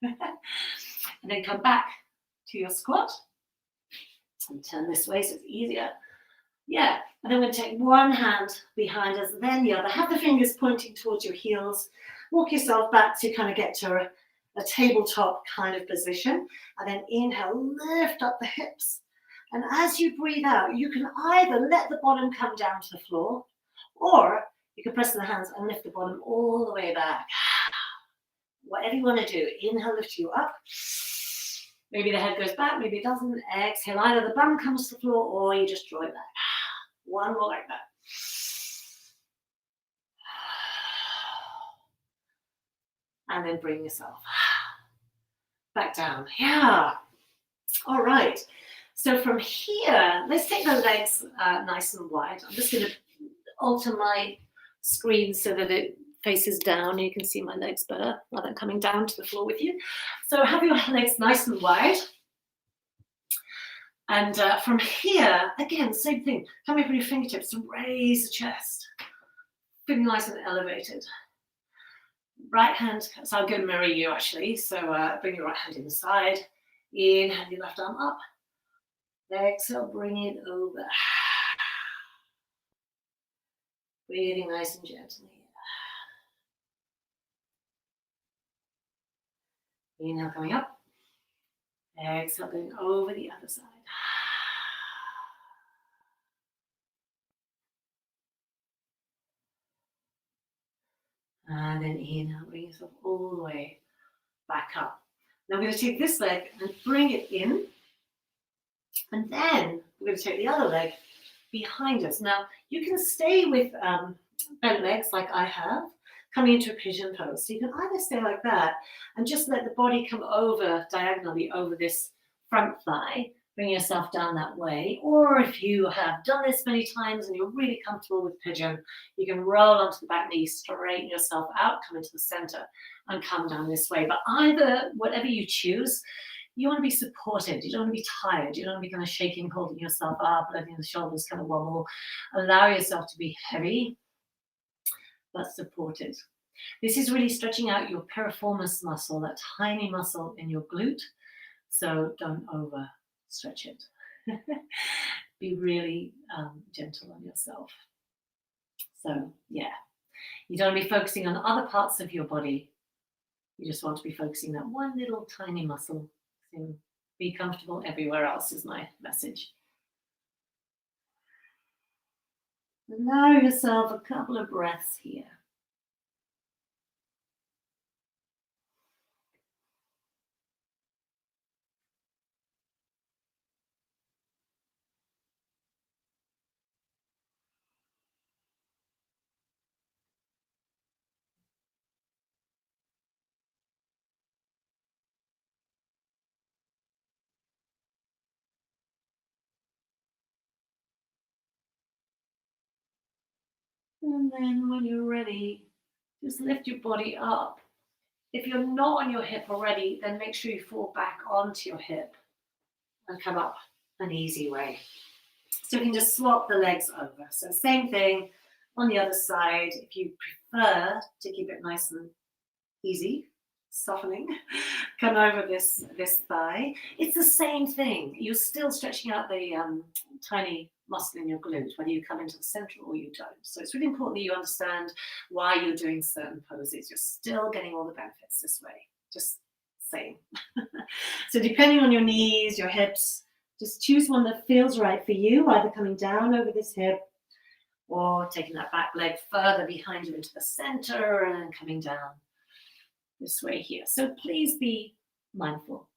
Speaker 1: And then come back to your squat and turn this way so it's easier. Yeah, and then we're going to take one hand behind us, then the other. Have the fingers pointing towards your heels. Walk yourself back to kind of get to a tabletop kind of position. And then inhale, lift up the hips. And as you breathe out, you can either let the bottom come down to the floor, or you can press the hands and lift the bottom all the way back. Whatever you want to do. Inhale, lift you up. Maybe the head goes back, maybe it doesn't. Exhale, either the bum comes to the floor or you just draw it back. One more like that. And then bring yourself back down. Yeah. All right. So from here, let's take the legs nice and wide. I'm just going to alter my screen so that it faces down. You can see my legs better rather than coming down to the floor with you. So have your legs nice and wide. And from here, again, same thing. Come up with your fingertips to raise the chest. Feeling nice and elevated. Right hand, so I'm going to mirror you actually. So bring your right hand inside. Inhale your left arm up. Exhale, bring it over. Breathing nice and gently. Inhale, coming up. Exhale, going over the other side. And then inhale, bring yourself all the way back up. Now we're going to take this leg and bring it in. And then we're going to take the other leg behind us. Now you can stay with bent legs like I have, coming into a pigeon pose. So you can either stay like that and just let the body come over diagonally over this front thigh. Bring yourself down that way. Or if you have done this many times and you're really comfortable with pigeon, you can roll onto the back knee, straighten yourself out, come into the center and come down this way. But either, whatever you choose, you want to be supported. You don't want to be tired. You don't want to be kind of shaking, holding yourself up, letting the shoulders kind of wobble. Allow yourself to be heavy, but supported. This is really stretching out your piriformis muscle, that tiny muscle in your glute. So don't overstretch it. Be really gentle on yourself. So yeah, you don't want to be focusing on other parts of your body. You just want to be focusing on that one little tiny muscle. So be comfortable everywhere else is my message. Allow yourself a couple of breaths here. And then when you're ready, just lift your body up. If you're not on your hip already, then make sure you fall back onto your hip and come up an easy way. So you can just swap the legs over. So same thing on the other side. If you prefer to keep it nice and easy, softening, come over this thigh. It's the same thing. You're still stretching out the tiny muscle in your glute, whether you come into the center or you don't. So it's really important that you understand why you're doing certain poses. You're still getting all the benefits this way. Just saying. So depending on your knees, your hips, just choose one that feels right for you, either coming down over this hip or taking that back leg further behind you into the center and then coming down this way here. So please be mindful.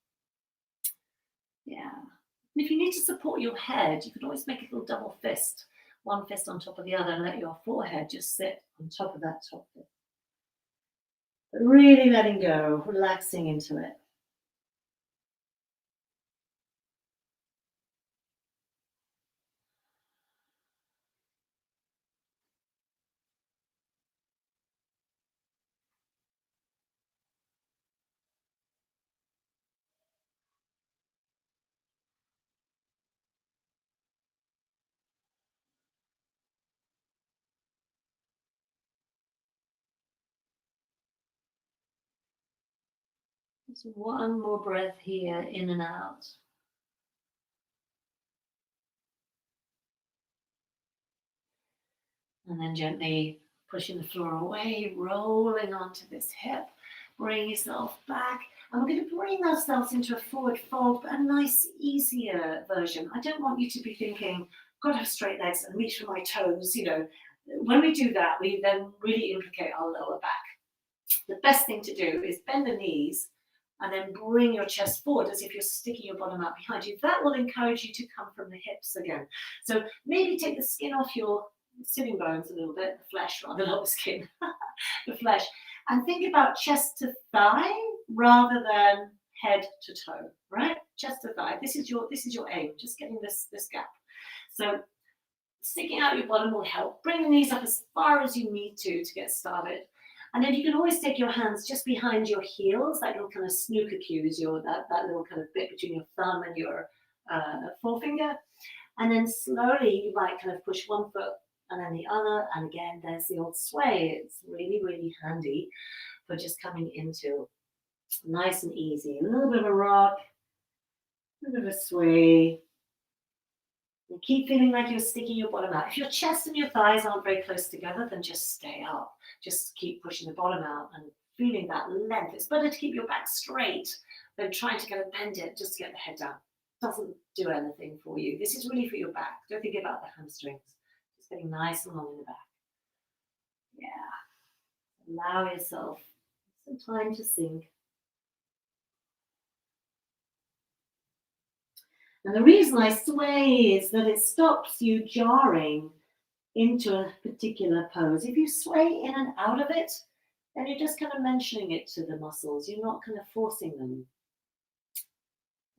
Speaker 1: Yeah. And if you need to support your head, you can always make a little double fist, one fist on top of the other, and let your forehead just sit on top of that top fist. But really letting go, relaxing into it. Just one more breath here, in and out. And then gently pushing the floor away, rolling onto this hip. Bring yourself back. And we're going to bring ourselves into a forward fold, but a nice, easier version. I don't want you to be thinking, got to have straight legs and reach for my toes. You know, when we do that, we then really implicate our lower back. The best thing to do is bend the knees and then bring your chest forward as if you're sticking your bottom out behind you. That will encourage you to come from the hips again. So maybe take the skin off your sitting bones a little bit, the flesh rather, not the skin, the flesh. And think about chest to thigh rather than head to toe, right? Chest to thigh. This is your aim, just getting this gap. So sticking out your bottom will help. Bring the knees up as far as you need to get started. And then you can always take your hands just behind your heels, that little kind of snooker cues, that little kind of bit between your thumb and your forefinger. And then slowly you might kind of push one foot and then the other. And again, there's the old sway. It's really, really handy for just coming into nice and easy. A little bit of a rock, a little bit of a sway. And keep feeling like you're sticking your bottom out. If your chest and your thighs aren't very close together, then just stay up. Just keep pushing the bottom out and feeling that length. It's better to keep your back straight than trying to kind of bend it just to get the head down. It doesn't do anything for you. This is really for your back. Don't think about the hamstrings. Just getting nice and long in the back. Yeah. Allow yourself some time to sink. And the reason I sway is that it stops you jarring into a particular pose. If you sway in and out of it, then you're just kind of mentioning it to the muscles. You're not kind of forcing them.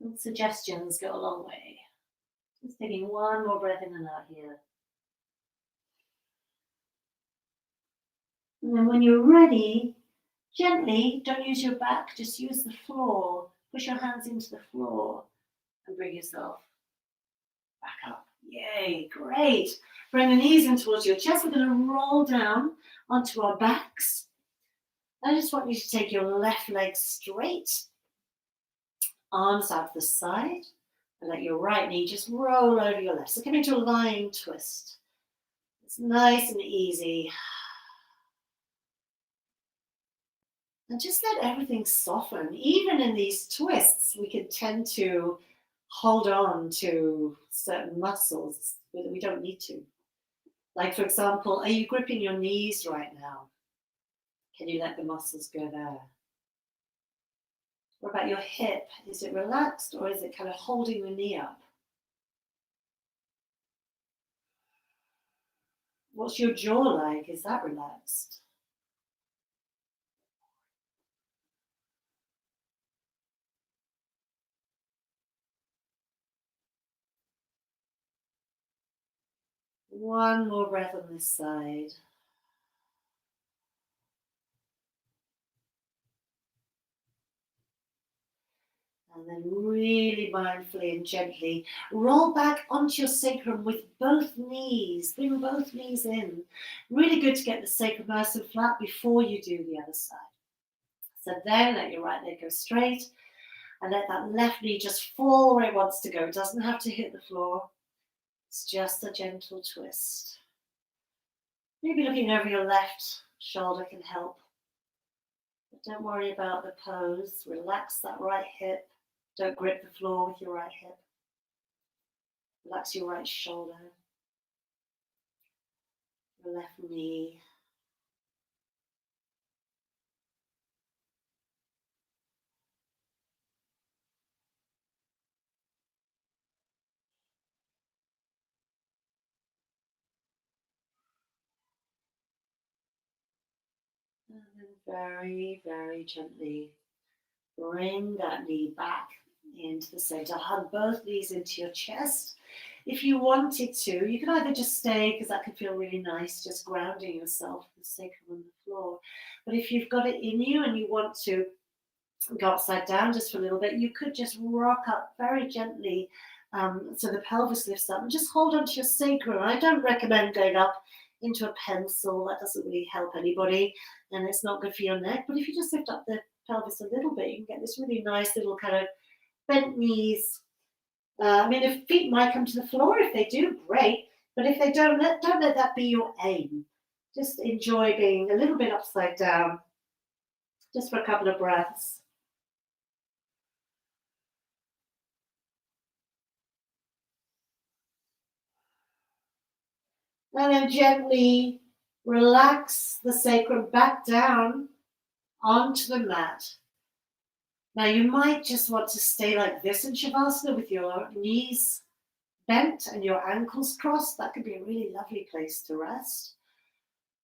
Speaker 1: And suggestions go a long way. Just taking one more breath in and out here. And then when you're ready, gently, don't use your back, just use the floor. Push your hands into the floor and bring yourself back up. Yay, great. Bring the knees in towards your chest. We're going to roll down onto our backs. I just want you to take your left leg straight, arms out the side, and let your right knee just roll over your left. So come into a lying twist. It's nice and easy. And just let everything soften. Even in these twists, we can tend to hold on to certain muscles that we don't need to. Like, for example, are you gripping your knees right now? Can you let the muscles go there? What about your hip? Is it relaxed or is it kind of holding the knee up? What's your jaw like? Is that relaxed? One more breath on this side. And then really mindfully and gently roll back onto your sacrum with both knees. Bring both knees in. Really good to get the sacrum nice and flat before you do the other side. So then let your right leg go straight and let that left knee just fall where it wants to go. It doesn't have to hit the floor. It's just a gentle twist. Maybe looking over your left shoulder can help. But don't worry about the pose. Relax that right hip. Don't grip the floor with your right hip. Relax your right shoulder. Your left knee. And then very, very gently bring that knee back into the center. Hug both knees into your chest. If you wanted to, you can either just stay, because that can feel really nice, just grounding yourself, the sacrum on the floor. But if you've got it in you and you want to go upside down just for a little bit, you could just rock up very gently so the pelvis lifts up and just hold onto your sacrum. I don't recommend going up into a pencil. That doesn't really help anybody and it's not good for your neck. But if you just lift up the pelvis a little bit, you can get this really nice little kind of bent knees. I mean, if feet might come to the floor, if they do, great. But if they don't let that be your aim. Just enjoy being a little bit upside down, just for a couple of breaths. And then gently relax the sacrum back down onto the mat. Now you might just want to stay like this in Shavasana with your knees bent and your ankles crossed. That could be a really lovely place to rest.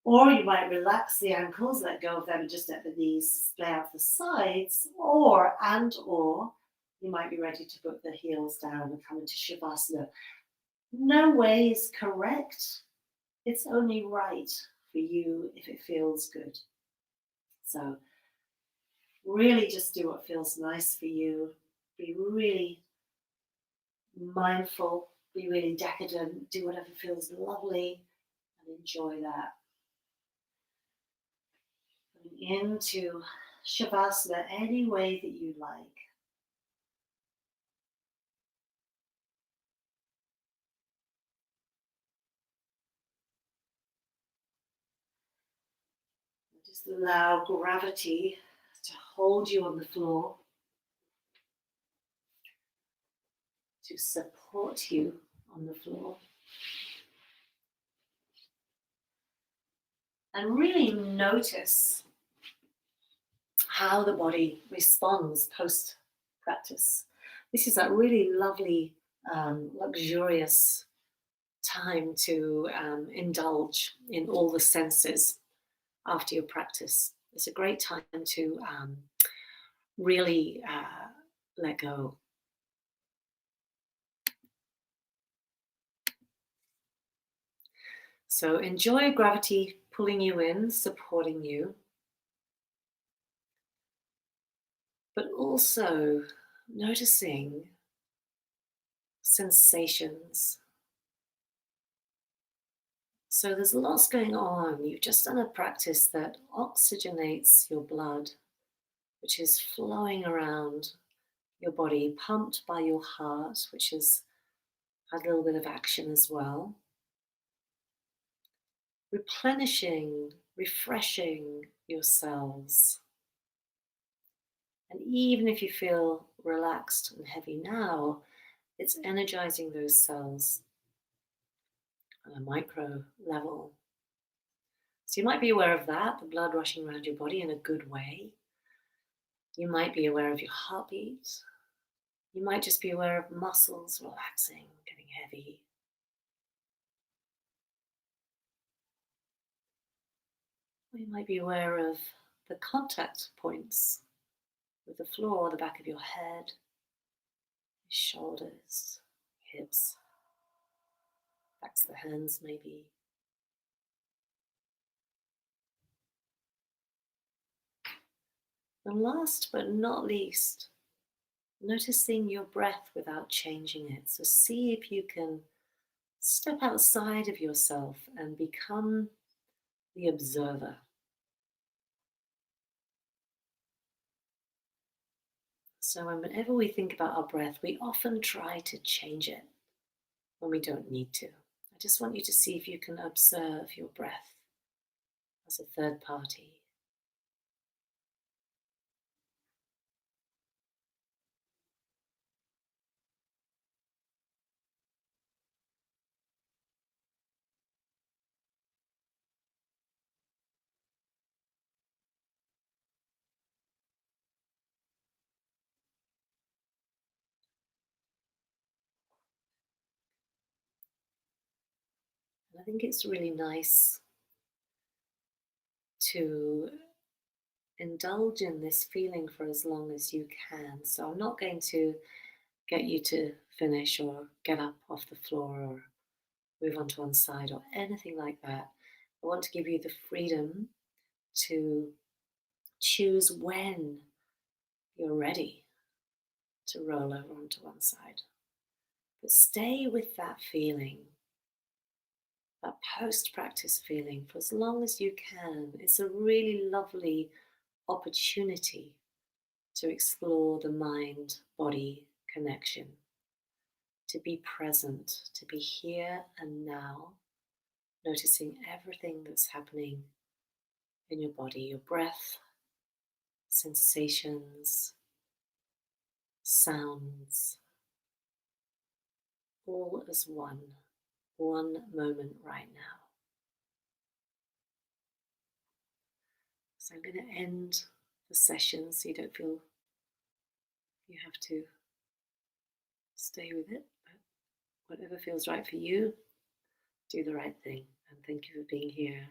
Speaker 1: Or you might relax the ankles, let go of them, and just let the knees splay out the sides. Or you might be ready to put the heels down and come into Shavasana. No way is correct. It's only right for you if it feels good. So really just do what feels nice for you. Be really mindful, be really decadent, do whatever feels lovely, and enjoy that. Coming into Shavasana any way that you like. Just allow gravity to hold you on the floor, to support you on the floor. And really notice how the body responds post-practice. This is a really lovely, luxurious time to indulge in all the senses after your practice. It's a great time to really let go. So enjoy gravity pulling you in, supporting you, but also noticing sensations. So there's lots going on. You've just done a practice that oxygenates your blood, which is flowing around your body, pumped by your heart, which has had a little bit of action as well. Replenishing, refreshing your cells. And even if you feel relaxed and heavy now, it's energizing those cells on a micro level. So you might be aware of that, the blood rushing around your body in a good way. You might be aware of your heartbeat. You might just be aware of muscles relaxing, getting heavy. Or you might be aware of the contact points with the floor, the back of your head, your shoulders, hips, backs of the hands maybe. And last but not least, noticing your breath without changing it. So see if you can step outside of yourself and become the observer. So whenever we think about our breath, we often try to change it when we don't need to. I just want you to see if you can observe your breath as a third party. And I think it's really nice to indulge in this feeling for as long as you can. So I'm not going to get you to finish or get up off the floor or move on to one side or anything like that. I want to give you the freedom to choose when you're ready to roll over onto one side. But stay with that feeling, that post-practice feeling, for as long as you can. It's a really lovely opportunity to explore the mind-body connection, to be present, to be here and now, noticing everything that's happening in your body, your breath, sensations, sounds, all as one moment right now. So I'm going to end the session so you don't feel you have to stay with it, but whatever feels right for you, do the right thing. And thank you for being here.